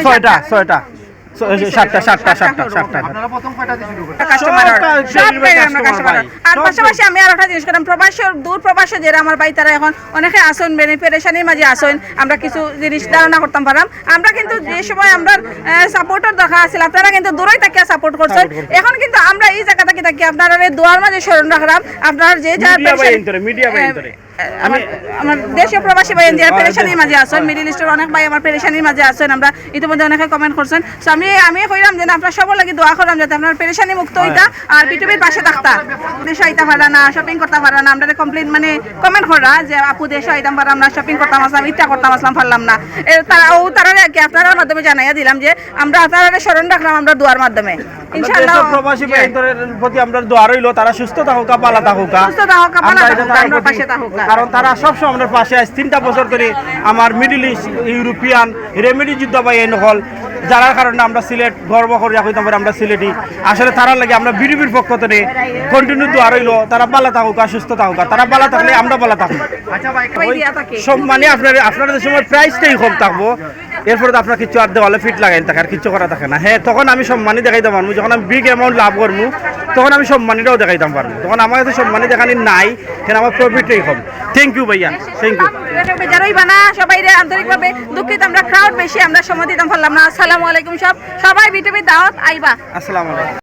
ছয়টা আপনারা প্রথম কয়টা দিয়ে শুরু করছেন? কাস্টমার আর পাশাপাশি আমি আর একটা জিনিস করলাম, প্রবাসী দূর প্রবাসী যারা আমার ভাই তারা এখন অনেকে আসন পেরেশানির মাঝে আসেন, আমরা কিছু জিনিস ধারণা করতাম পারলাম। আমরা কিন্তু যে সময় আমরা সাপোর্টের দরকার আছিল আপনারা কিন্তু দূরেই থাকিয়া সাপোর্ট করছেন। এখন কিন্তু আমরা এই জায়গা থেকে থাকি আপনারা দোয়ার মাঝে স্মরণ রাখলাম। আপনার যে যার আমার দেশীয় প্রবাসী ভাই যারা পেরেশানির মাঝে আছেন, মিডিল ইস্টের অনেক ভাই আমার পেরেশানির মাঝে আছেন, আমরা ইতিমধ্যে অনেকে কমেন্ট করছেন। সো আমি কইলাম যে আপনারা সবার লাগি দোয়া করলাম যাতে আপনার পেরেশানি মুক্ত হইতা আর বিটিভির পাশে থাকতা। দেশে আইতা পারা না, শপিং করতে পারা না, আমরা কমপ্লেন মানে কমেন্ট করা যে আপু দেশে আইতাম পারা আমরা শপিং করতাম আসলাম, ইচ্ছা করতাম আসলাম পারলাম না। তারা কি আপনার মাধ্যমে জানাইয়া দিলাম যে আমরা আপনারা স্মরণ রাখলাম আমরা দোয়ার মাধ্যমে। ইনশাআল্লাহ প্রবাসী ভাইদের প্রতি আমরা দোয়া রইল, তারা সুস্থ থাকুক, ভালো থাকুক, আমরা পাশে থাকুক। কারণ তারা সবসময় আমাদের পাশে আছে। 3টা বছর ধরে আমার মিডল ইস্ট, ইউরোপিয়ান রেমেডি যুদ্ধ বা এই নহল, যার কারণে আমরা সিলেট গর্ব করে রাখি আমরা সিলেটি। আসলে তারা লাগে আমরা বিডিবির পক্ষ থেকে কন্টিনিউ দোয়া রইল, তারা ভালো থাকুক আর সুস্থ থাকুক, তারা ভালো থাকলে আমরা ভালো থাকুক। আচ্ছা ভাই, মানে আপনাদের সময় প্রাইসটাই কম থাকবো, এরপরে তো আপনার কিছু আর দেওয়ালে ফিট লাগাই থাকে আর কিছু করা থাকে না। হ্যাঁ, তখন আমি সম্মানই দেখাইতে পারবো, যখন আমি বিগ অ্যামাউন্ট লাভ করবো তখন আমি সম্মানীটাও দেখাইতাম পারবো। তখন আমার কাছে সম্মানী দেখানি নাই, কেন আমার প্রফিটটাই কম। থ্যাংক ইউ ভাইয়া, থ্যাংক ইউ। যারাই বানা সবাই আন্তরিকভাবে দুঃখিত, আমরা ক্রাউড বেশি, আমরা সময় দিতাম পারলাম না। আসসালামু আলাইকুম, সবাই বিটিভি দাওয়াত আইবা। আসসালামু আলাইকুম।